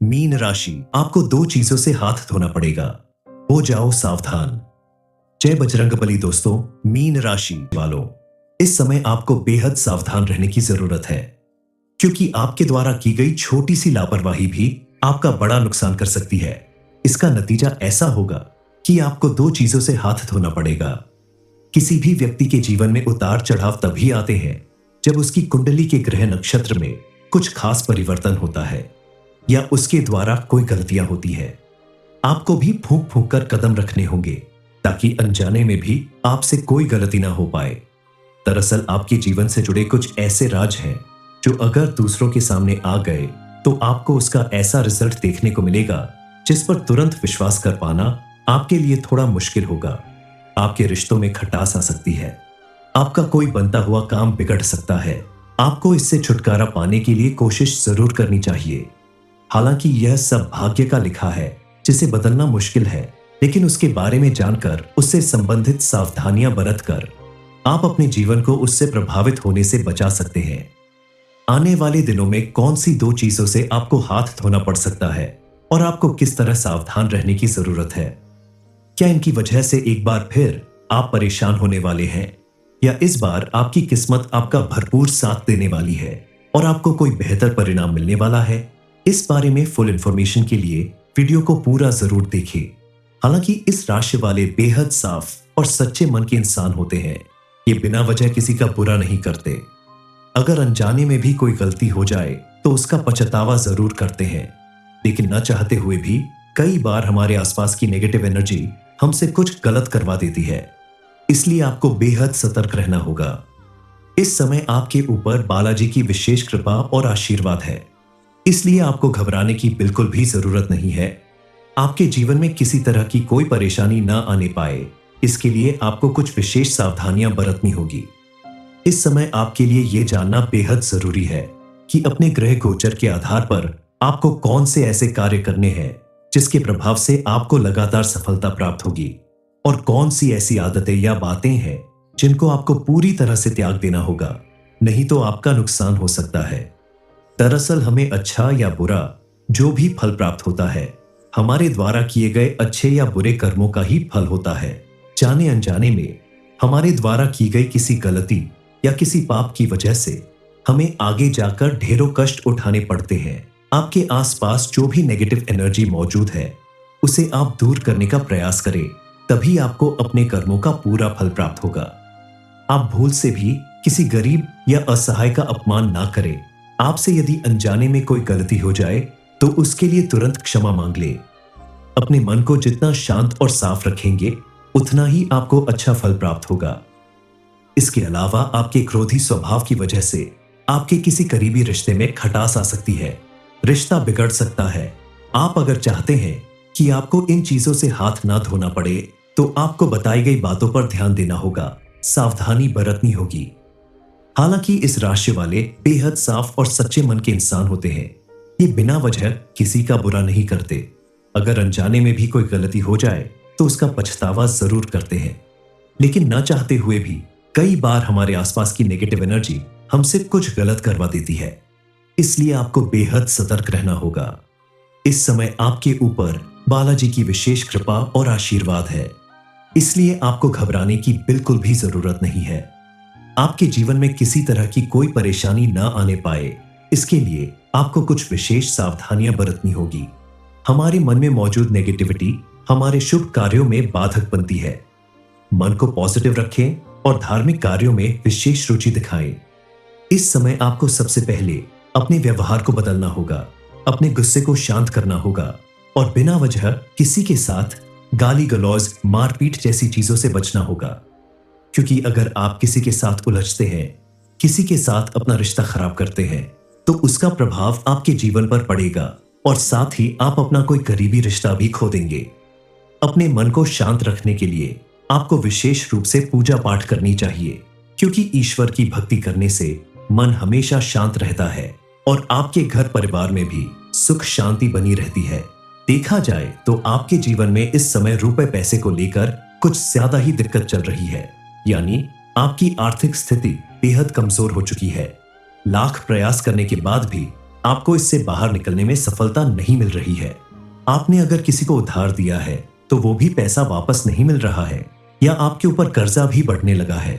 Mean राशि, आपको दो चीजों से हाथ धोना पड़ेगा। हो जाओ सावधान। जय बजरंगबली। दोस्तों, मीन राशि वालों, इस समय आपको बेहद सावधान रहने की जरूरत है, क्योंकि आपके द्वारा की गई छोटी सी लापरवाही भी आपका बड़ा नुकसान कर सकती है। इसका नतीजा ऐसा होगा कि आपको दो चीजों से हाथ धोना पड़ेगा। किसी भी व्यक्ति के जीवन में उतार चढ़ाव तभी आते हैं जब उसकी कुंडली के ग्रह नक्षत्र में कुछ खास परिवर्तन होता है या उसके द्वारा कोई गलतियां होती है। आपको भी फूंक फूंक कर कदम रखने होंगे ताकि अनजाने में भी आपसे कोई गलती ना हो पाए। दरअसल आपके जीवन से जुड़े कुछ ऐसे राज हैं जो अगर दूसरों के सामने आ गए तो आपको उसका ऐसा रिजल्ट देखने को मिलेगा जिस पर तुरंत विश्वास कर पाना आपके लिए थोड़ा मुश्किल होगा। आपके रिश्तों में खटास आ सकती है, आपका कोई बनता हुआ काम बिगड़ सकता है। आपको इससे छुटकारा पाने के लिए कोशिश जरूर करनी चाहिए। हालांकि यह सब भाग्य का लिखा है जिसे बदलना मुश्किल है, लेकिन उसके बारे में जानकर उससे संबंधित सावधानियां बरतकर आप अपने जीवन को उससे प्रभावित होने से बचा सकते हैं। आने वाले दिनों में कौन सी दो चीजों से आपको हाथ धोना पड़ सकता है और आपको किस तरह सावधान रहने की जरूरत है? क्या इनकी वजह से एक बार फिर आप परेशान होने वाले हैं, या इस बार आपकी किस्मत आपका भरपूर साथ देने वाली है और आपको कोई बेहतर परिणाम मिलने वाला है? इस बारे में फुल इंफॉर्मेशन के लिए वीडियो को पूरा जरूर देखें। हालांकि इस राशि वाले बेहद साफ और सच्चे मन के इंसान होते हैं। ये बिना वजह किसी का बुरा नहीं करते। अगर अनजाने में भी कोई गलती हो जाए तो उसका पछतावा जरूर करते हैं, लेकिन न चाहते हुए भी कई बार हमारे आसपास की नेगेटिव एनर्जी हमसे कुछ गलत करवा देती है। इसलिए आपको बेहद सतर्क रहना होगा। इस समय आपके ऊपर बालाजी की विशेष कृपा और आशीर्वाद है, इसलिए आपको घबराने की बिल्कुल भी जरूरत नहीं है। आपके जीवन में किसी तरह की कोई परेशानी ना आने पाए, इसके लिए आपको कुछ विशेष सावधानियां बरतनी होगी। इस समय आपके लिए यह जानना बेहद जरूरी है कि अपने ग्रह गोचर के आधार पर आपको कौन से ऐसे कार्य करने हैं जिसके प्रभाव से आपको लगातार सफलता प्राप्त होगी, और कौन सी ऐसी आदतें या बातें हैं जिनको आपको पूरी तरह से त्याग देना होगा, नहीं तो आपका नुकसान हो सकता है। दरअसल हमें अच्छा या बुरा जो भी फल प्राप्त होता है, हमारे द्वारा किए गए अच्छे या बुरे कर्मों का ही फल होता है। जाने अनजाने में हमारे द्वारा की गई किसी गलती या किसी पाप की वजह से हमें आगे जाकर ढेरों कष्ट उठाने पड़ते हैं। आपके आसपास जो भी नेगेटिव एनर्जी मौजूद है उसे आप दूर करने का प्रयास करें, तभी आपको अपने कर्मों का पूरा फल प्राप्त होगा। आप भूल से भी किसी गरीब या असहाय का अपमान ना करें। आपसे यदि अनजाने में कोई गलती हो जाए तो उसके लिए तुरंत क्षमा मांग ले। अपने मन को जितना शांत और साफ रखेंगे उतना ही आपको अच्छा फल प्राप्त होगा। इसके अलावा आपके क्रोधी स्वभाव की वजह से आपके किसी करीबी रिश्ते में खटास आ सकती है, रिश्ता बिगड़ सकता है। आप अगर चाहते हैं कि आपको इन चीजों से हाथ ना धोना पड़े तो आपको बताई गई बातों पर ध्यान देना होगा, सावधानी बरतनी होगी। हालांकि इस राशि वाले बेहद साफ और सच्चे मन के इंसान होते हैं। ये बिना वजह किसी का बुरा नहीं करते। अगर अनजाने में भी कोई गलती हो जाए तो उसका पछतावा जरूर करते हैं, लेकिन न चाहते हुए भी कई बार हमारे आसपास की नेगेटिव एनर्जी हमसे कुछ गलत करवा देती है। इसलिए आपको बेहद सतर्क रहना होगा। इस समय आपके ऊपर बालाजी की विशेष कृपा और आशीर्वाद है, इसलिए आपको घबराने की बिल्कुल भी जरूरत नहीं है। आपके जीवन में किसी तरह की कोई परेशानी ना आने पाए, इसके लिए आपको कुछ विशेष सावधानियां बरतनी होगी। हमारे मन में मौजूद नेगेटिविटी हमारे शुभ कार्यों में बाधक बनती है। मन को पॉजिटिव रखें और धार्मिक कार्यों में विशेष रुचि दिखाएं। इस समय आपको सबसे पहले अपने व्यवहार को बदलना होगा, अपने गुस्से को शांत करना होगा और बिना वजह किसी के साथ गाली गलौज, मारपीट जैसी चीजों से बचना होगा। क्योंकि अगर आप किसी के साथ उलझते हैं, किसी के साथ अपना रिश्ता खराब करते हैं, तो उसका प्रभाव आपके जीवन पर पड़ेगा और साथ ही आप अपना कोई करीबी रिश्ता भी खो देंगे। अपने मन को शांत रखने के लिए आपको विशेष रूप से पूजा पाठ करनी चाहिए, क्योंकि ईश्वर की भक्ति करने से मन हमेशा शांत रहता है और आपके घर परिवार में भी सुख शांति बनी रहती है। देखा जाए तो आपके जीवन में इस समय रुपए पैसे को लेकर कुछ ज्यादा ही दिक्कत चल रही है, यानी आपकी आर्थिक स्थिति बेहद कमजोर हो चुकी है। लाख प्रयास करने के बाद भी आपको इससे बाहर निकलने में सफलता नहीं मिल रही है। आपने अगर किसी को उधार दिया है तो वो भी पैसा वापस नहीं मिल रहा है, या आपके ऊपर कर्जा भी बढ़ने लगा है।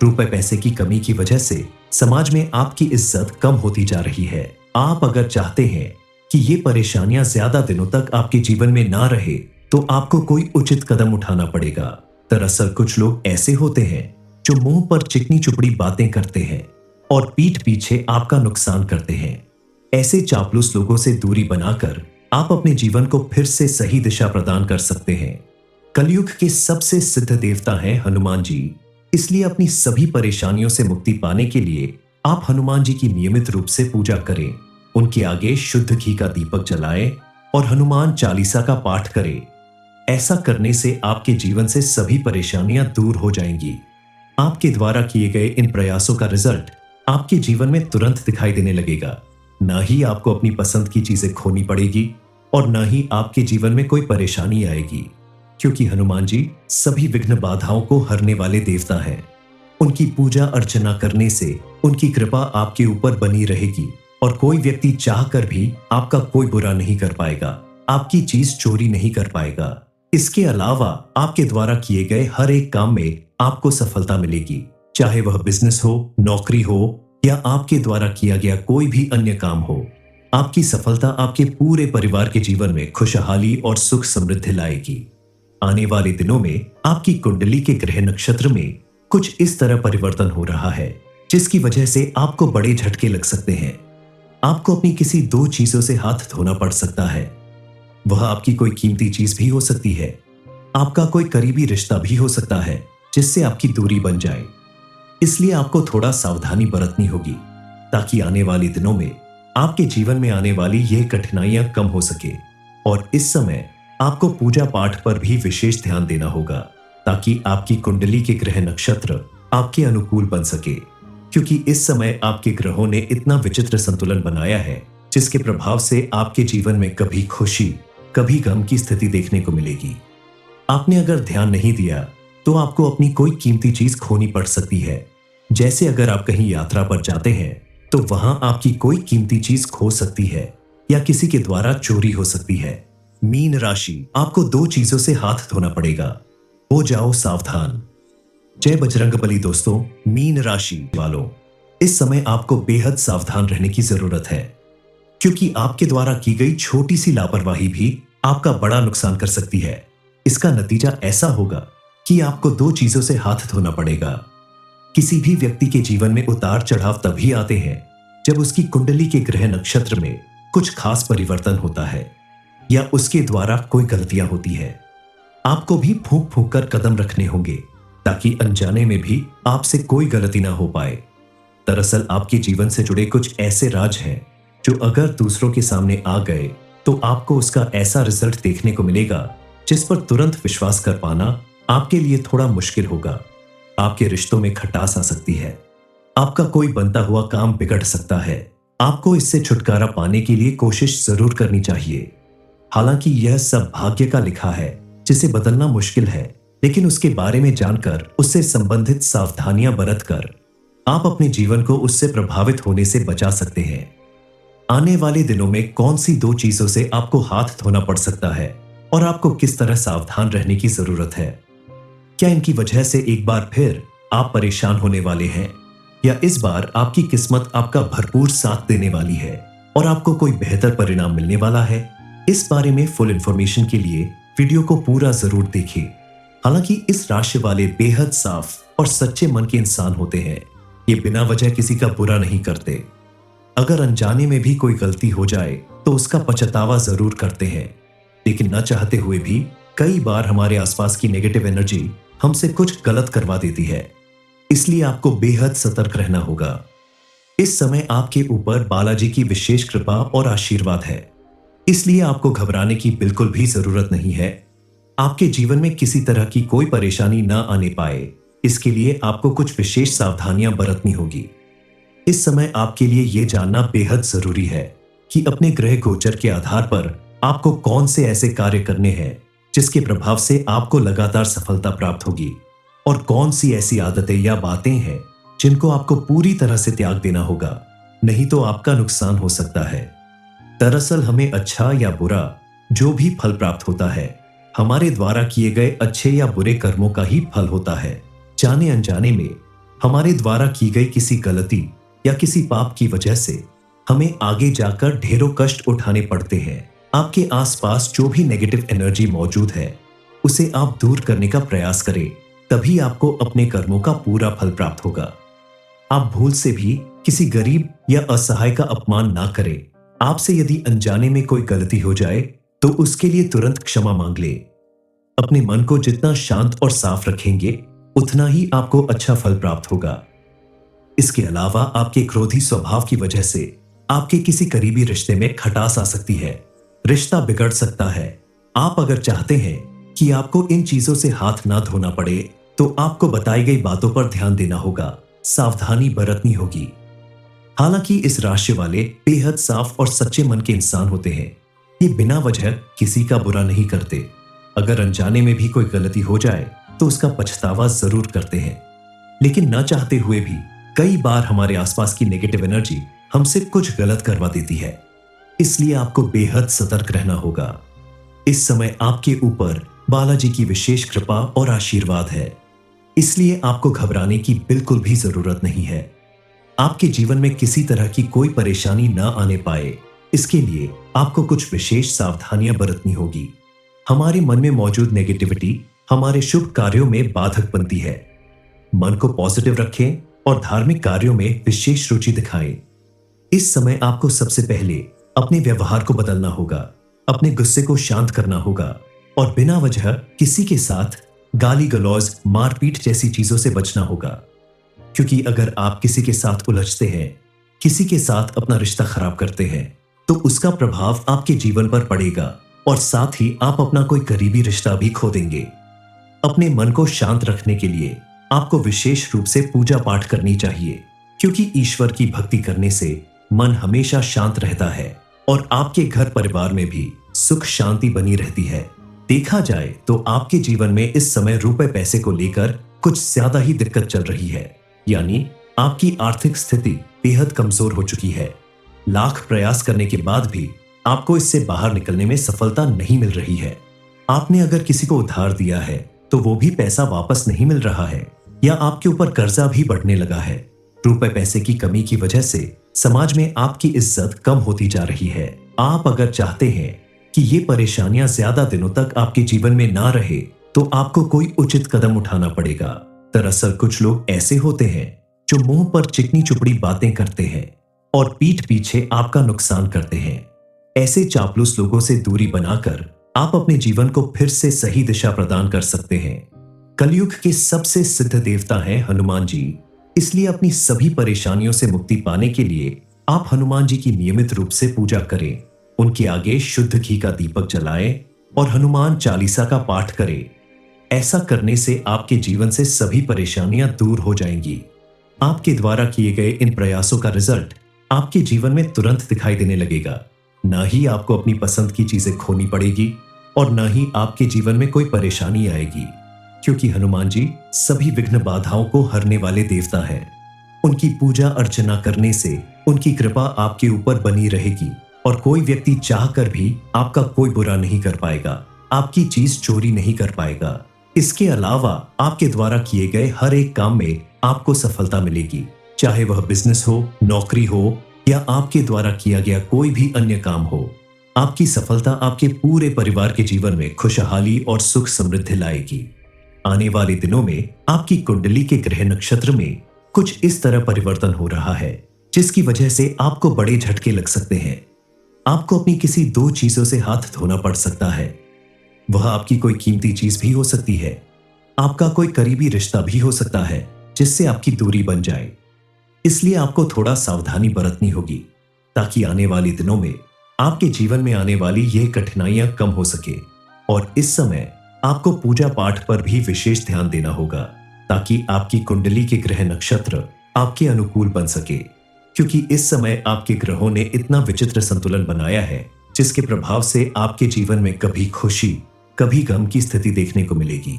रुपए पैसे की कमी की वजह से समाज में आपकी इज्जत कम होती जा रही है। आप अगर चाहते हैं कि ये परेशानियां ज्यादा दिनों तक आपके जीवन में ना रहे, तो आपको कोई उचित कदम उठाना पड़ेगा। दरअसल कुछ लोग ऐसे होते हैं जो मुंह पर चिकनी चुपड़ी बातें करते हैं और पीठ पीछे आपका नुकसान करते हैं। ऐसे चापलूस लोगों से दूरी बनाकर आप अपने जीवन को फिर से सही दिशा प्रदान कर सकते हैं। कलयुग के सबसे सिद्ध देवता हैं हनुमान जी। इसलिए अपनी सभी परेशानियों से मुक्ति पाने के लिए आप हनुमान जी की नियमित रूप से पूजा करें। उनके आगे शुद्ध घी का दीपक जलाएं और हनुमान चालीसा का पाठ करें। ऐसा करने से आपके जीवन से सभी परेशानियां दूर हो जाएंगी। आपके द्वारा किए गए इन प्रयासों का रिजल्ट आपके जीवन में तुरंत दिखाई देने लगेगा। ना ही आपको अपनी पसंद की चीजें खोनी पड़ेगी और ना ही आपके जीवन में कोई परेशानी आएगी, क्योंकि हनुमान जी सभी विघ्न बाधाओं को हरने वाले देवता हैं। उनकी पूजा अर्चना करने से उनकी कृपा आपके ऊपर बनी रहेगी और कोई व्यक्ति चाहकर भी आपका कोई बुरा नहीं कर पाएगा, आपकी चीज चोरी नहीं कर पाएगा। इसके अलावा आपके द्वारा किए गए हर एक काम में आपको सफलता मिलेगी, चाहे वह बिजनेस हो, नौकरी हो या आपके द्वारा किया गया कोई भी अन्य काम हो। आपकी सफलता आपके पूरे परिवार के जीवन में खुशहाली और सुख समृद्धि लाएगी। आने वाले दिनों में आपकी कुंडली के ग्रह नक्षत्र में कुछ इस तरह परिवर्तन हो रहा है, जिसकी वजह से आपको बड़े झटके लग सकते हैं। आपको अपनी किसी दो चीजों से हाथ धोना पड़ सकता है। वह आपकी कोई कीमती चीज भी हो सकती है, आपका कोई करीबी रिश्ता भी हो सकता है जिससे आपकी दूरी बन जाए। इसलिए आपको थोड़ा सावधानी बरतनी होगी, ताकि आने वाले दिनों में आपके जीवन में आने वाली ये कठिनाइयां कम हो सके। और इस समय आपको पूजा पाठ पर भी विशेष ध्यान देना होगा, ताकि आपकी कुंडली के ग्रह नक्षत्र आपके अनुकूल बन सके। क्योंकि इस समय आपके ग्रहों ने इतना विचित्र संतुलन बनाया है, जिसके प्रभाव से आपके जीवन में कभी खुशी कभी गम की स्थिति देखने को मिलेगी। आपने अगर ध्यान नहीं दिया तो आपको अपनी कोई कीमती चीज खोनी पड़ सकती है। जैसे अगर आप कहीं यात्रा पर जाते हैं तो वहां आपकी कोई कीमती चीज खो सकती है या किसी के द्वारा चोरी हो सकती है। मीन राशि, आपको दो चीजों से हाथ धोना पड़ेगा। हो जाओ सावधान। जय बजरंगबली दोस्तों। मीन राशि वालों, इस समय आपको बेहद सावधान रहने की जरूरत है, क्योंकि आपके द्वारा की गई छोटी सी लापरवाही भी आपका बड़ा नुकसान कर सकती है। इसका नतीजा ऐसा होगा कि आपको दो चीजों से हाथ धोना पड़ेगा। किसी भी व्यक्ति के जीवन में उतार चढ़ाव तभी आते हैं जब उसकी कुंडली के ग्रह नक्षत्र में कुछ खास परिवर्तन होता है या उसके द्वारा कोई गलतियां होती है। आपको भी फूंक फूंक कर कदम रखने होंगे, ताकि अनजाने में भी आपसे कोई गलती ना हो पाए। दरअसल आपके जीवन से जुड़े कुछ ऐसे राज हैं जो अगर दूसरों के सामने आ गए तो आपको उसका ऐसा रिजल्ट देखने को मिलेगा जिस पर तुरंत विश्वास कर पाना आपके लिए थोड़ा मुश्किल होगा। आपके रिश्तों में खटास आ सकती है, आपका कोई बनता हुआ काम बिगड़ सकता है। आपको इससे छुटकारा पाने के लिए कोशिश जरूर करनी चाहिए। हालांकि यह सब भाग्य का लिखा है जिसे बदलना मुश्किल है, लेकिन उसके बारे में जानकर उससे संबंधित सावधानियां बरतकर आप अपने जीवन को उससे प्रभावित होने से बचा सकते हैं। आने वाले दिनों में कौन सी दो चीजों से आपको हाथ धोना पड़ सकता है और आपको किस तरह सावधान रहने की जरूरत है? क्या इनकी वजह से एक बार फिर आप परेशान होने वाले हैं, या इस बार आपकी किस्मत आपका भरपूर साथ देने वाली है और आपको कोई बेहतर परिणाम मिलने वाला है? इस बारे में फुल इंफॉर्मेशन के लिए वीडियो को पूरा जरूर देखिए। हालांकि इस राशि वाले बेहद साफ और सच्चे मन के इंसान होते हैं। ये बिना वजह किसी का बुरा नहीं करते। अगर अनजाने में भी कोई गलती हो जाए तो उसका पछतावा जरूर करते हैं, लेकिन न चाहते हुए भी कई बार हमारे आसपास की नेगेटिव एनर्जी हमसे कुछ गलत करवा देती है। इसलिए आपको बेहद सतर्क रहना होगा। इस समय आपके ऊपर बालाजी की विशेष कृपा और आशीर्वाद है, इसलिए आपको घबराने की बिल्कुल भी जरूरत नहीं है। आपके जीवन में किसी तरह की कोई परेशानी ना आने पाए, इसके लिए आपको कुछ विशेष सावधानियां बरतनी होगी। इस समय आपके लिए यह जानना बेहद जरूरी है कि अपने ग्रह गोचर के आधार पर आपको कौन से ऐसे कार्य करने हैं जिसके प्रभाव से आपको लगातार सफलता प्राप्त होगी, और कौन सी ऐसी आदतें या बातें हैं जिनको आपको पूरी तरह से त्याग देना होगा। नहीं तो आपका नुकसान हो सकता है। दरअसल हमें अच्छा या बुरा जो भी फल प्राप्त होता है, हमारे द्वारा किए गए अच्छे या बुरे कर्मों का ही फल होता है। जाने अनजाने में हमारे द्वारा की गई किसी गलती या किसी पाप की वजह से हमें आगे जाकर ढेरों कष्ट उठाने पड़ते हैं। आपके आसपास जो भी नेगेटिव एनर्जी मौजूद है, उसे आप दूर करने का प्रयास करें, तभी आपको अपने कर्मों का पूरा फल प्राप्त होगा। आप भूल से भी किसी गरीब या असहाय का अपमान ना करें। आपसे यदि अनजाने में कोई गलती हो जाए तो उसके लिए तुरंत क्षमा मांग ले। अपने मन को जितना शांत और साफ रखेंगे, उतना ही आपको अच्छा फल प्राप्त होगा। इसके अलावा आपके क्रोधी स्वभाव की वजह से आपके किसी करीबी रिश्ते में खटास आ सकती है, रिश्ता बिगड़ सकता है। आप अगर चाहते हैं कि आपको इन चीजों से हाथ ना धोना पड़े, तो आपको बताई गई बातों पर ध्यान देना होगा, सावधानी बरतनी होगी। हालांकि इस राशि वाले बेहद साफ और सच्चे मन के इंसान होते हैं। ये बिना वजह किसी का बुरा नहीं करते। अगर अनजाने में भी कोई गलती हो जाए तो उसका पछतावा जरूर करते हैं, लेकिन न चाहते हुए भी कई बार हमारे आसपास की नेगेटिव एनर्जी हमसे कुछ गलत करवा देती है। इसलिए आपको बेहद सतर्क रहना होगा। इस समय आपके ऊपर बालाजी की विशेष कृपा और आशीर्वाद है, इसलिए आपको घबराने की बिल्कुल भी जरूरत नहीं है। आपके जीवन में किसी तरह की कोई परेशानी ना आने पाए, इसके लिए आपको कुछ विशेष सावधानियां बरतनी होगी। हमारे मन में मौजूद नेगेटिविटी हमारे शुभ कार्यों में बाधक बनती है। मन को पॉजिटिव रखें और धार्मिक कार्यों में विशेष रुचि दिखाएं। इस समय आपको सबसे पहले अपने व्यवहार को बदलना होगा, अपने गुस्से को शांत करना होगा और बिना वजह किसी के साथ गाली गलौज, मारपीट जैसी चीजों से बचना होगा। क्योंकि अगर आप किसी के साथ उलझते हैं, किसी के साथ अपना रिश्ता खराब करते हैं, तो उसका प्रभाव आपके जीवन पर पड़ेगा और साथ ही आप अपना कोई करीबी रिश्ता भी खो देंगे। अपने मन को शांत रखने के लिए आपको विशेष रूप से पूजा पाठ करनी चाहिए, क्योंकि ईश्वर की भक्ति करने से मन हमेशा शांत रहता है और आपके घर परिवार में भी सुख शांति बनी रहती है। देखा जाए तो आपके जीवन में इस समय रुपए पैसे को लेकर कुछ ज्यादा ही दिक्कत चल रही है, यानी आपकी आर्थिक स्थिति बेहद कमजोर हो चुकी है। लाख प्रयास करने के बाद भी आपको इससे बाहर निकलने में सफलता नहीं मिल रही है। आपने अगर किसी को उधार दिया है तो वो भी पैसा वापस नहीं मिल रहा है, या आपके ऊपर कर्जा भी बढ़ने लगा है। रुपए पैसे की कमी की वजह से समाज में आपकी इज्जत कम होती जा रही है। आप अगर चाहते हैं कि ये परेशानियां ज्यादा दिनों तक आपके जीवन में ना रहे, तो आपको कोई उचित कदम उठाना पड़ेगा। दरअसल कुछ लोग ऐसे होते हैं जो मुंह पर चिकनी चुपड़ी बातें करते हैं और पीठ पीछे आपका नुकसान करते हैं। ऐसे चापलूस लोगों से दूरी बनाकर आप अपने जीवन को फिर से सही दिशा प्रदान कर सकते हैं। कलयुग के सबसे सिद्ध देवता हैं हनुमान जी, इसलिए अपनी सभी परेशानियों से मुक्ति पाने के लिए आप हनुमान जी की नियमित रूप से पूजा करें। उनके आगे शुद्ध घी का दीपक जलाएं और हनुमान चालीसा का पाठ करें। ऐसा करने से आपके जीवन से सभी परेशानियां दूर हो जाएंगी। आपके द्वारा किए गए इन प्रयासों का रिजल्ट आपके जीवन में तुरंत दिखाई देने लगेगा। ना ही आपको अपनी पसंद की चीजें खोनी पड़ेगी और ना ही आपके जीवन में कोई परेशानी आएगी, क्योंकि हनुमान जी सभी विघ्न बाधाओं को हरने वाले देवता हैं। उनकी पूजा अर्चना करने से उनकी कृपा आपके ऊपर बनी रहेगी और कोई व्यक्ति चाहकर भी आपका कोई बुरा नहीं कर पाएगा, आपकी चीज चोरी नहीं कर पाएगा। इसके अलावा आपके द्वारा किए गए हर एक काम में आपको सफलता मिलेगी, चाहे वह बिजनेस हो, नौकरी हो या आपके द्वारा किया गया कोई भी अन्य काम हो। आपकी सफलता आपके पूरे परिवार के जीवन में खुशहाली और सुख समृद्धि लाएगी। आने वाले दिनों में आपकी कुंडली के ग्रह नक्षत्र में कुछ इस तरह परिवर्तन हो रहा है, जिसकी वजह से आपको बड़े झटके लग सकते हैं। आपको अपनी किसी दो चीजों से हाथ धोना पड़ सकता है। वह आपकी कोई कीमती चीज भी हो सकती है, आपका कोई करीबी रिश्ता भी हो सकता है जिससे आपकी दूरी बन जाए। इसलिए आपको थोड़ा सावधानी बरतनी होगी, ताकि आने वाले दिनों में आपके जीवन में आने वाली यह कठिनाइयां कम हो सके। और इस समय आपको पूजा पाठ पर भी विशेष ध्यान देना होगा, ताकि आपकी कुंडली के ग्रह नक्षत्र आपके अनुकूल बन सके। क्योंकि इस समय आपके ग्रहों ने इतना विचित्र संतुलन बनाया है, जिसके प्रभाव से आपके जीवन में कभी खुशी कभी गम की स्थिति देखने को मिलेगी।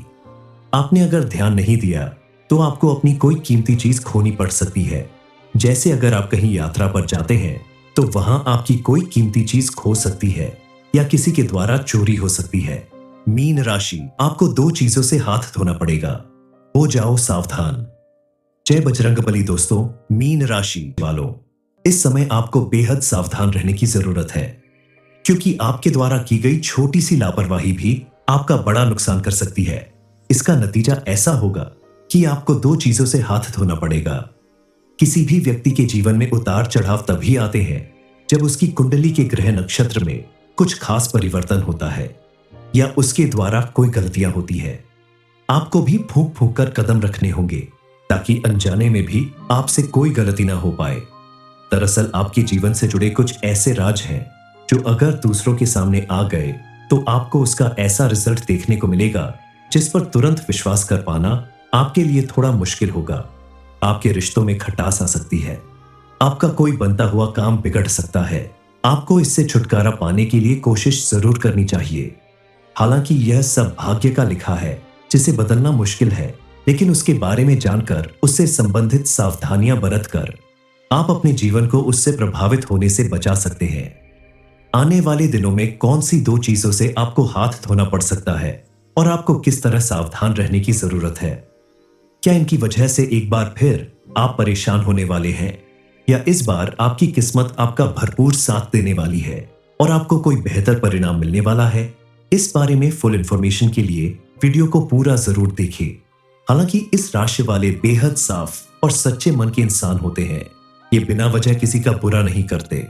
आपने अगर ध्यान नहीं दिया तो आपको अपनी कोई कीमती चीज खोनी पड़ सकती है, जैसे अगर आप कहीं यात्रा पर जाते हैं तो वहां आपकी कोई कीमती चीज खो सकती है या किसी के द्वारा चोरी हो सकती है। मीन राशि, आपको दो चीजों से हाथ धोना पड़ेगा। हो जाओ सावधान। जय बजरंगबली दोस्तों, मीन राशि वालों, इस समय आपको बेहद सावधान रहने की जरूरत है, क्योंकि आपके द्वारा की गई छोटी सी लापरवाही भी आपका बड़ा नुकसान कर सकती है। इसका नतीजा ऐसा होगा कि आपको दो चीजों से हाथ धोना पड़ेगा। किसी भी व्यक्ति के जीवन में उतार चढ़ाव तभी आते हैं जब उसकी कुंडली के ग्रह नक्षत्र में कुछ खास परिवर्तन होता है या उसके द्वारा कोई गलतियां होती है। आपको भी फूंक फूंक कर कदम रखने होंगे ताकि अनजाने में भी आपसे कोई गलती ना हो पाए। दरअसल आपके जीवन से जुड़े कुछ ऐसे राज हैं जो अगर दूसरों के सामने आ गए तो आपको उसका ऐसा रिजल्ट देखने को मिलेगा जिस पर तुरंत विश्वास कर पाना आपके लिए थोड़ा मुश्किल होगा। आपके रिश्तों में खटास आ सकती है। आपका कोई बनता हुआ काम बिगड़ सकता है। आपको इससे छुटकारा पाने के लिए कोशिश जरूर करनी चाहिए। हालांकि यह सब भाग्य का लिखा है जिसे बदलना मुश्किल है, लेकिन उसके बारे में जानकर उससे संबंधित सावधानियां बरतकर आप अपने जीवन को उससे प्रभावित होने से बचा सकते हैं। आने वाले दिनों में कौन सी दो चीजों से आपको हाथ धोना पड़ सकता है और आपको किस तरह सावधान रहने की जरूरत है? क्या इनकी वजह से एक बार फिर आप परेशान होने वाले हैं या इस बार आपकी किस्मत आपका भरपूर साथ देने वाली है और आपको कोई बेहतर परिणाम मिलने वाला है? इस बारे में फुल इंफॉर्मेशन के लिए वीडियो को पूरा जरूर देखें। हालांकि इस राशि वाले बेहद साफ और सच्चे मन के इंसान होते हैं। ये बिना वजह किसी का बुरा नहीं करते।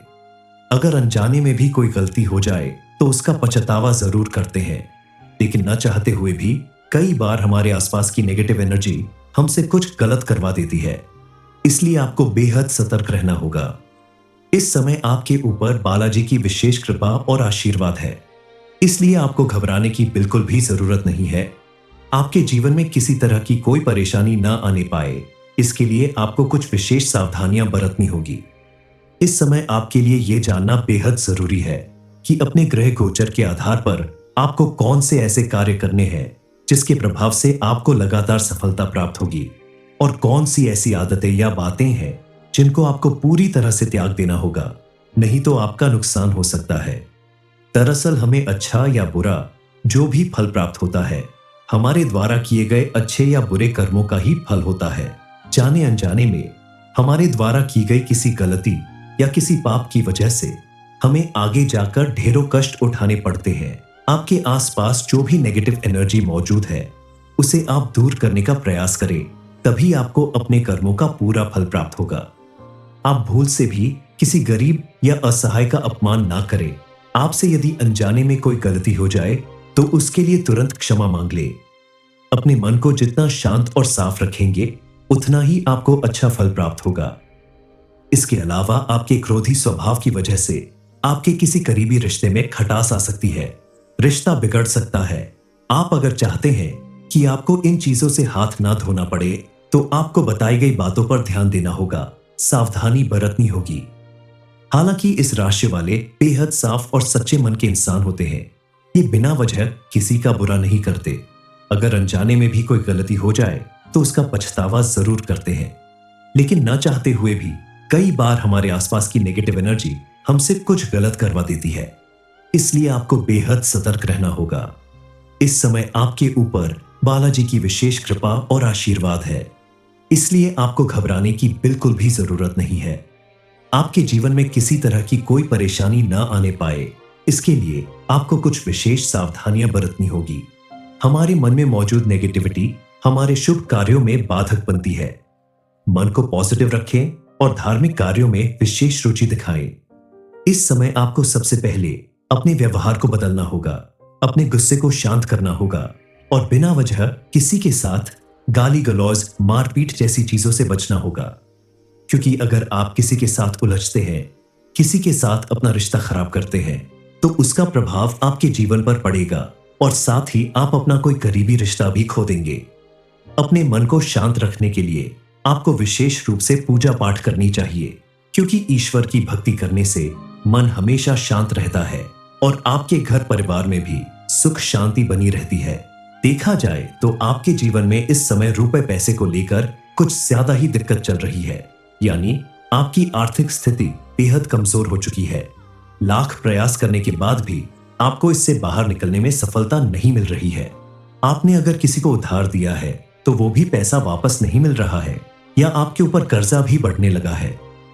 अगर अनजाने में भी कोई गलती हो जाए तो उसका पछतावा जरूर करते हैं, लेकिन न चाहते हुए भी कई बार हमारे आसपास की नेगेटिव एनर्जी हमसे कुछ गलत करवा देती है। इसलिए आपको बेहद सतर्क रहना होगा। इस समय आपके ऊपर बालाजी की विशेष कृपा और आशीर्वाद है, इसलिए आपको घबराने की बिल्कुल भी जरूरत नहीं है। आपके जीवन में किसी तरह की कोई परेशानी ना आने पाए, इसके लिए आपको कुछ विशेष सावधानियां बरतनी होगी। इस समय आपके लिए यह जानना बेहद जरूरी है कि अपने ग्रह गोचर के आधार पर आपको कौन से ऐसे कार्य करने हैं जिसके प्रभाव से आपको लगातार सफलता प्राप्त होगी और कौन सी ऐसी आदतें या बातें हैं जिनको आपको पूरी तरह से त्याग देना होगा, नहीं तो आपका नुकसान हो सकता है। दरअसल हमें अच्छा या बुरा जो भी फल प्राप्त होता है, हमारे द्वारा किए गए अच्छे या बुरे कर्मों का ही फल होता है। जाने अनजाने में हमारे द्वारा की गई किसी गलती या किसी पाप की वजह से हमें आगे जाकर ढेरों कष्ट उठाने पड़ते हैं। आपके आसपास जो भी नेगेटिव एनर्जी मौजूद है उसे आप दूर करने का प्रयास करें, तभी आपको अपने कर्मों का पूरा फल प्राप्त होगा। आप भूल से भी किसी गरीब या असहाय का अपमान ना करें। आपसे यदि अनजाने में कोई गलती हो जाए तो उसके लिए तुरंत क्षमा मांग ले। अपने मन को जितना शांत और साफ रखेंगे उतना ही आपको अच्छा फल प्राप्त होगा। इसके अलावा आपके क्रोधी स्वभाव की वजह से आपके किसी करीबी रिश्ते में खटास आ सकती है, रिश्ता बिगड़ सकता है। आप अगर चाहते हैं कि आपको इन चीजों से हाथ ना धोना पड़े तो आपको बताई गई बातों पर ध्यान देना होगा, सावधानी बरतनी होगी। हालांकि इस राशि वाले बेहद साफ और सच्चे मन के इंसान होते हैं। ये बिना वजह किसी का बुरा नहीं करते। अगर अनजाने में भी कोई गलती हो जाए तो उसका पछतावा जरूर करते हैं, लेकिन न चाहते हुए भी कई बार हमारे आसपास की नेगेटिव एनर्जी हमसे कुछ गलत करवा देती है। इसलिए आपको बेहद सतर्क रहना होगा। इस समय आपके ऊपर बालाजी की विशेष कृपा और आशीर्वाद है, इसलिए आपको घबराने की बिल्कुल भी जरूरत नहीं है। आपके जीवन में किसी तरह की कोई परेशानी ना आने पाए, इसके लिए आपको कुछ विशेष सावधानियां बरतनी होगी। हमारे मन में मौजूद नेगेटिविटी हमारे शुभ कार्यों में बाधक बनती है। मन को पॉजिटिव रखें और धार्मिक कार्यों में विशेष रुचि दिखाएं। इस समय आपको सबसे पहले अपने व्यवहार को बदलना होगा, अपने गुस्से को शांत करना होगा और बिना वजह किसी के साथ गाली गलौज, मारपीट जैसी चीजों से बचना होगा। क्योंकि अगर आप किसी के साथ उलझते हैं, किसी के साथ अपना रिश्ता खराब करते हैं, तो उसका प्रभाव आपके जीवन पर पड़ेगा और साथ ही आप अपना कोई करीबी रिश्ता भी खो देंगे। अपने मन को शांत रखने के लिए आपको विशेष रूप से पूजा पाठ करनी चाहिए, क्योंकि ईश्वर की भक्ति करने से मन हमेशा शांत रहता है और आपके घर परिवार में भी सुख शांति बनी रहती है। देखा जाए तो आपके जीवन में इस समय रुपए पैसे को लेकर कुछ ज्यादा ही दिक्कत चल रही है, यानी आपकी आर्थिक स्थिति बेहद कमजोर हो चुकी है। लाख प्रयास करने के बाद भी आपको इससे बाहर निकलने में सफलता नहीं मिल रही है। आपने अगर किसी को उधार दिया है तो वो भी पैसा वापस नहीं मिल रहा है, या आपके ऊपर कर्जा भी बढ़ने लगा है।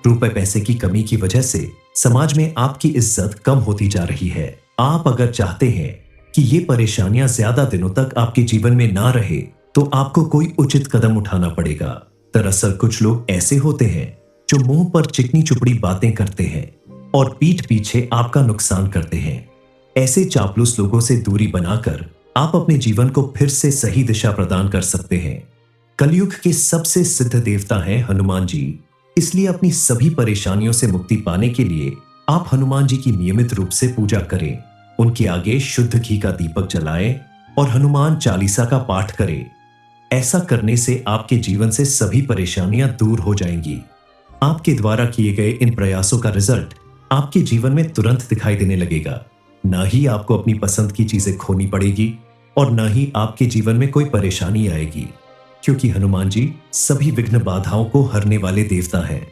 रुपए पैसे की कमी की वजह से समाज में आपकी इज्जत कम होती जा रही है। आप अगर चाहते हैं कि ये परेशानियां ज्यादा दिनों तक आपके जीवन में ना रहे, तो आपको कोई उचित कदम उठाना पड़ेगा। दरअसल कुछ लोग ऐसे होते हैं जो मुंह पर चिकनी चुपड़ी बातें करते हैं और पीठ पीछे आपका नुकसान करते हैं। ऐसे चापलूस लोगों से दूरी बनाकर आप अपने जीवन को फिर से सही दिशा प्रदान कर सकते हैं। कलयुग के सबसे सिद्ध देवता हैं हनुमान जी, इसलिए अपनी सभी परेशानियों से मुक्ति पाने के लिए आप हनुमान जी की नियमित रूप से पूजा करें। उनके आगे शुद्ध घी का दीपक जलाएं और हनुमान चालीसा का पाठ करें। ऐसा करने से आपके जीवन से सभी परेशानियां दूर हो जाएंगी। आपके द्वारा किए गए इन प्रयासों का रिजल्ट आपके जीवन में तुरंत दिखाई देने लगेगा। ना ही आपको अपनी पसंद की चीजें खोनी पड़ेगी और ना ही आपके जीवन में कोई परेशानी आएगी, क्योंकि हनुमान जी सभी विघ्न बाधाओं को हरने वाले देवता हैं।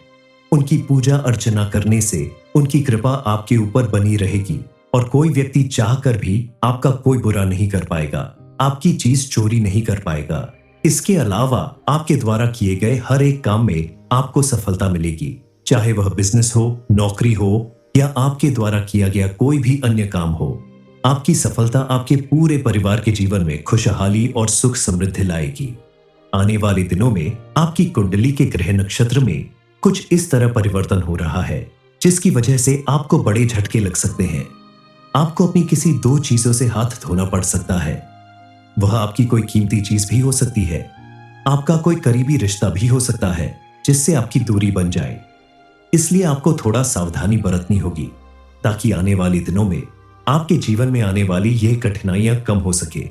उनकी पूजा अर्चना करने से उनकी कृपा आपके ऊपर बनी रहेगी और कोई व्यक्ति चाहकर भी आपका कोई बुरा नहीं कर पाएगा, आपकी चीज चोरी नहीं कर पाएगा। इसके अलावा आपके द्वारा किए गए हर एक काम में आपको सफलता मिलेगी, चाहे वह बिजनेस हो, नौकरी हो या आपके द्वारा किया गया कोई भी अन्य काम हो। आपकी सफलता आपके पूरे परिवार के जीवन में खुशहाली और सुख समृद्धि लाएगी। आने वाले दिनों में आपकी कुंडली के ग्रह नक्षत्र में कुछ इस तरह परिवर्तन हो रहा है, जिसकी वजह से आपको बड़े झटके लग सकते हैं। आपको अपनी किसी दो चीजों से हाथ धोना पड़ सकता है। वह आपकी कोई कीमती चीज भी हो सकती है। आपका कोई करीबी रिश्ता भी हो सकता है जिससे आपकी दूरी बन जाए। इसलिए आपको थोड़ा सावधानी बरतनी होगी, ताकि आने वाले दिनों में आपके जीवन में आने वाली ये कठिनाइयां कम हो सके।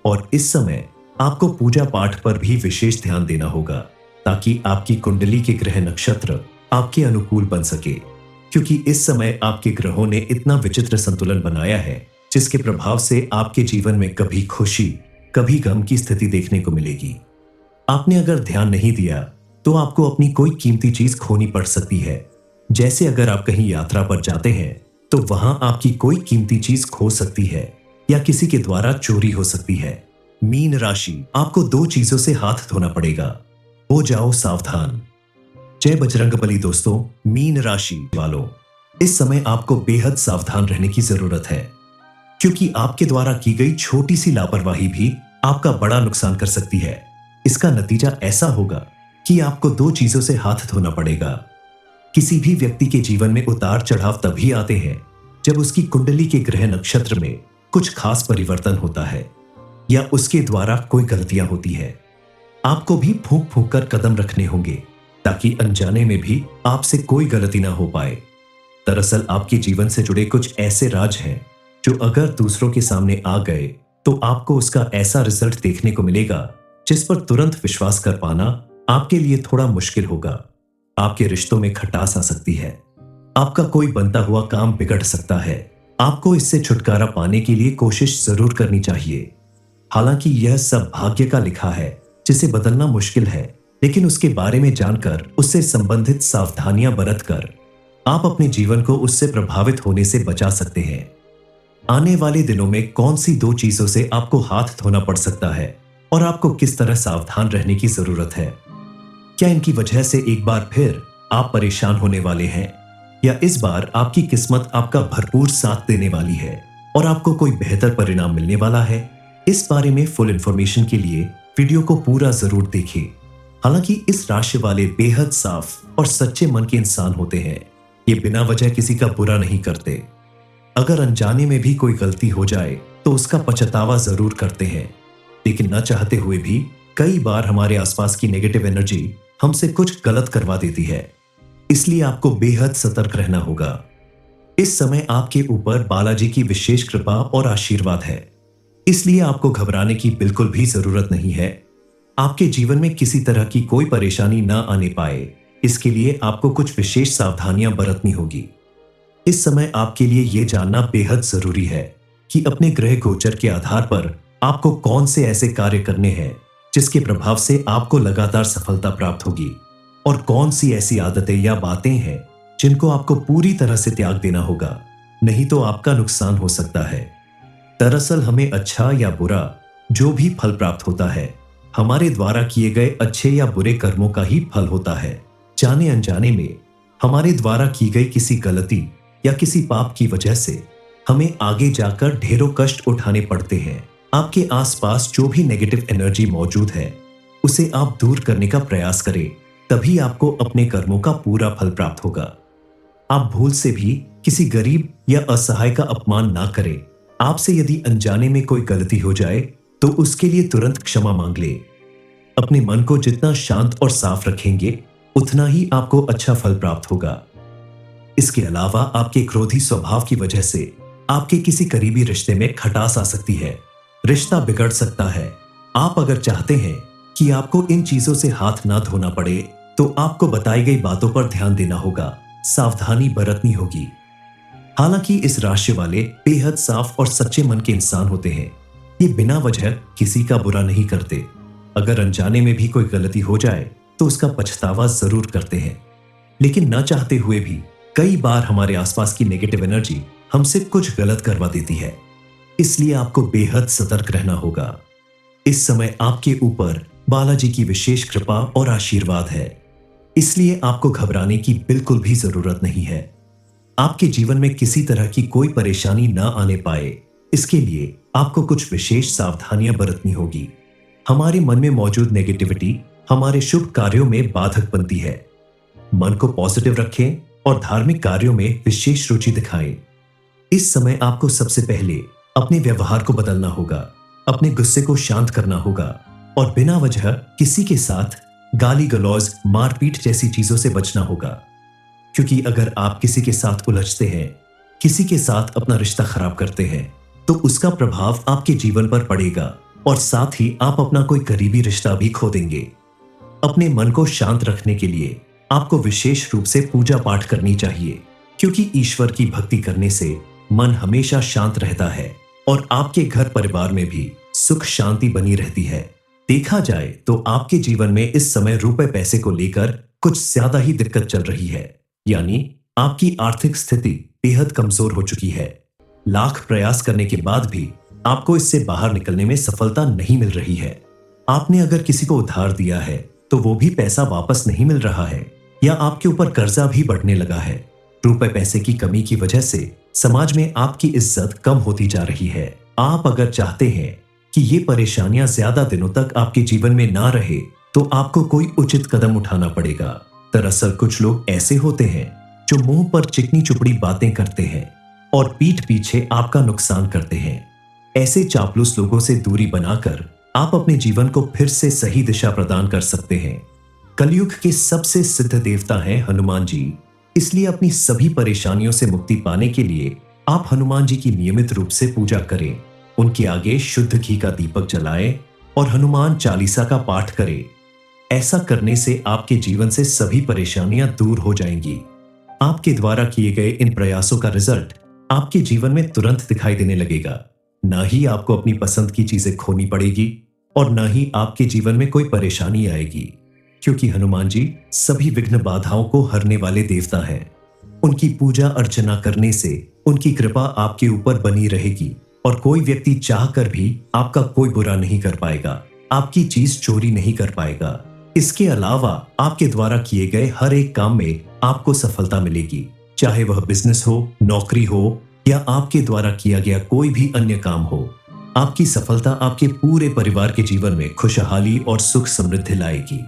और इस समय आपको पूजा पाठ पर भी विशेष ध्यान देना होगा, ताकि आपकी कुंडली के ग्रह नक्षत्र आपके अनुकूल बन सके। क्योंकि इस समय आपके ग्रहों ने इतना विचित्र संतुलन बनाया है, जिसके प्रभाव से आपके जीवन में कभी खुशी कभी गम की स्थिति देखने को मिलेगी। आपने अगर ध्यान नहीं दिया तो आपको अपनी कोई कीमती चीज खोनी पड़ सकती है। जैसे अगर आप कहीं यात्रा पर जाते हैं तो वहां आपकी कोई कीमती चीज खो सकती है या किसी के द्वारा चोरी हो सकती है। मीन राशि, आपको दो चीजों से हाथ धोना पड़ेगा। हो जाओ सावधान। जय बजरंगबली। दोस्तों, मीन राशि वालों, इस समय आपको बेहद सावधान रहने की जरूरत है, क्योंकि आपके द्वारा की गई छोटी सी लापरवाही भी आपका बड़ा नुकसान कर सकती है। इसका नतीजा ऐसा होगा कि आपको दो चीजों से हाथ धोना पड़ेगा। किसी भी व्यक्ति के जीवन में उतार चढ़ाव तभी आते हैं जब उसकी कुंडली के ग्रह नक्षत्र में कुछ खास परिवर्तन होता है या उसके द्वारा कोई गलतियां होती है। आपको भी फूंक फूंक कर कदम रखने होंगे, ताकि अनजाने में भी आपसे कोई गलती ना हो पाए। दरअसल आपके जीवन से जुड़े कुछ ऐसे राज हैं जो अगर दूसरों के सामने आ गए तो आपको उसका ऐसा रिजल्ट देखने को मिलेगा जिस पर तुरंत विश्वास कर पाना आपके लिए थोड़ा मुश्किल होगा। आपके रिश्तों में खटास आ सकती है। आपका कोई बनता हुआ काम बिगड़ सकता है। आपको इससे छुटकारा पाने के लिए कोशिश जरूर करनी चाहिए। हालांकि यह सब भाग्य का लिखा है जिसे बदलना मुश्किल है, लेकिन उसके बारे में जानकर उससे संबंधित सावधानियां बरतकर आप अपने जीवन को उससे प्रभावित होने से बचा सकते हैं। आने वाले दिनों में कौन सी दो चीजों से आपको हाथ धोना पड़ सकता है और आपको किस तरह सावधान रहने की जरूरत है? क्या इनकी वजह से एक बार फिर आप परेशान होने वाले हैं, या इस बार आपकी किस्मत आपका भरपूर साथ देने वाली है और आपको कोई बेहतर परिणाम मिलने वाला है? इस बारे में फुल इंफॉर्मेशन के लिए वीडियो को पूरा जरूर देखें। हालांकि इस राशि वाले बेहद साफ और सच्चे मन के इंसान होते हैं। ये बिना वजह किसी का बुरा नहीं करते। अगर अनजाने में भी कोई गलती हो जाए तो उसका पछतावा जरूर करते हैं, लेकिन न चाहते हुए भी कई बार हमारे आसपास की नेगेटिव एनर्जी हमसे कुछ गलत करवा देती है। इसलिए आपको बेहद सतर्क रहना होगा। इस समय आपके ऊपर बालाजी की विशेष कृपा और आशीर्वाद है, इसलिए आपको घबराने की बिल्कुल भी जरूरत नहीं है। आपके जीवन में किसी तरह की कोई परेशानी ना आने पाए, इसके लिए आपको कुछ विशेष सावधानियां बरतनी होगी। इस समय आपके लिए यह जानना बेहद जरूरी है कि अपने ग्रह गोचर के आधार पर आपको कौन से ऐसे कार्य करने हैं जिसके प्रभाव से आपको लगातार सफलता प्राप्त होगी। और कौन सी ऐसी आदतें या बातें हैं जिनको आपको पूरी तरह से त्याग देना होगा, नहीं तो आपका नुकसान हो सकता है। दरअसल हमें अच्छा या बुरा जो भी फल प्राप्त होता है, हमारे द्वारा किए गए अच्छे या बुरे कर्मों का ही फल होता है। जाने अनजाने में हमारे द्वारा की गई किसी गलती या किसी पाप की वजह से हमें आगे जाकर ढेरों कष्ट उठाने पड़ते हैं। आपके आसपास जो भी नेगेटिव एनर्जी मौजूद है, उसे आप दूर करने का प्रयास करें, तभी आपको अपने कर्मों का पूरा फल प्राप्त होगा। आप भूल से भी किसी गरीब या असहाय का अपमान ना करें। आपसे यदि अनजाने में कोई गलती हो जाए तो उसके लिए तुरंत क्षमा मांग ले। अपने मन को जितना शांत और साफ रखेंगे, उतना ही आपको अच्छा फल प्राप्त होगा। इसके अलावा आपके क्रोधी स्वभाव की वजह से आपके किसी करीबी रिश्ते में खटास आ सकती है, रिश्ता बिगड़ सकता है। आप अगर चाहते हैं कि आपको इन चीजों से हाथ ना धोना पड़े, तो आपको बताई गई बातों पर ध्यान देना होगा, सावधानी बरतनी होगी। हालांकि इस राशि वाले बेहद साफ और सच्चे मन के इंसान होते हैं। ये बिना वजह किसी का बुरा नहीं करते। अगर अनजाने में भी कोई गलती हो जाए तो उसका पछतावा जरूर करते हैं, लेकिन न चाहते हुए भी कई बार हमारे आसपास की नेगेटिव एनर्जी हमसे कुछ गलत करवा देती है। इसलिए आपको बेहद सतर्क रहना होगा। इस समय आपके ऊपर बालाजी की विशेष कृपा और आशीर्वाद है, इसलिए आपको घबराने की बिल्कुल भी जरूरत नहीं है। आपके जीवन में किसी तरह की कोई परेशानी ना आने पाए, इसके लिए आपको कुछ विशेष सावधानियां बरतनी होगी। हमारे मन में मौजूद नेगेटिविटी हमारे शुभ कार्यों में बाधक बनती है। मन को पॉजिटिव रखें और धार्मिक कार्यों में विशेष रुचि दिखाएं। इस समय आपको सबसे पहले अपने व्यवहार को बदलना होगा, अपने गुस्से को शांत करना होगा और बिना वजह किसी के साथ गाली गलौज, मारपीट जैसी चीजों से बचना होगा। क्योंकि अगर आप किसी के साथ उलझते हैं, किसी के साथ अपना रिश्ता खराब करते हैं, तो उसका प्रभाव आपके जीवन पर पड़ेगा और साथ ही आप अपना कोई करीबी रिश्ता भी खो देंगे। अपने मन को शांत रखने के लिए आपको विशेष रूप से पूजा पाठ करनी चाहिए, क्योंकि ईश्वर की भक्ति करने से मन हमेशा शांत रहता है और आपके घर परिवार में भी सुख शांति बनी रहती है। देखा जाए तो आपके जीवन में इस समय रुपए पैसे को लेकर कुछ ज्यादा ही दिक्कत चल रही है, यानी आपकी आर्थिक स्थिति बेहद कमजोर हो चुकी है। लाख प्रयास करने के बाद भी आपको इससे बाहर निकलने में सफलता नहीं मिल रही है। आपने अगर किसी को उधार दिया है तो वो भी पैसा वापस नहीं मिल रहा है, या आपके ऊपर कर्जा भी बढ़ने लगा है। रुपए पैसे की कमी की वजह से समाज में आपकी इज्जत कम होती जा रही है। आप अगर चाहते हैं कि ये परेशानियां ज्यादा दिनों तक आपके जीवन में ना रहे, तो आपको कोई उचित कदम उठाना पड़ेगा। दरअसल कुछ लोग ऐसे होते हैं जो मुंह पर चिकनी चुपड़ी बातें करते हैं और पीठ पीछे आपका नुकसान करते हैं। ऐसे चापलूस लोगों से दूरी बनाकर आप अपने जीवन को फिर से सही दिशा प्रदान कर सकते हैं। कलयुग के सबसे सिद्ध देवता हैं हनुमान जी, इसलिए अपनी सभी परेशानियों से मुक्ति पाने के लिए आप हनुमान जी की नियमित रूप से पूजा करें। उनके आगे शुद्ध घी का दीपक जलाएं और हनुमान चालीसा का पाठ करें। ऐसा करने से आपके जीवन से सभी परेशानियां दूर हो जाएंगी। आपके द्वारा किए गए इन प्रयासों का रिजल्ट आपके जीवन में तुरंत दिखाई देने लगेगा। ना ही आपको अपनी पसंद की चीजें खोनी पड़ेगी और ना ही आपके जीवन में कोई परेशानी आएगी, क्योंकि हनुमान जी सभी विघ्न बाधाओं को हरने वाले देवता हैं। उनकी पूजा अर्चना करने से उनकी कृपा आपके ऊपर बनी रहेगी और कोई व्यक्ति चाहकर भी आपका कोई बुरा नहीं कर पाएगा, आपकी चीज चोरी नहीं कर पाएगा। इसके अलावा आपके द्वारा किए गए हर एक काम में आपको सफलता मिलेगी, चाहे वह बिजनेस हो, नौकरी हो या आपके द्वारा किया गया कोई भी अन्य काम हो। आपकी सफलता आपके पूरे परिवार के जीवन में खुशहाली और सुख समृद्धि लाएगी।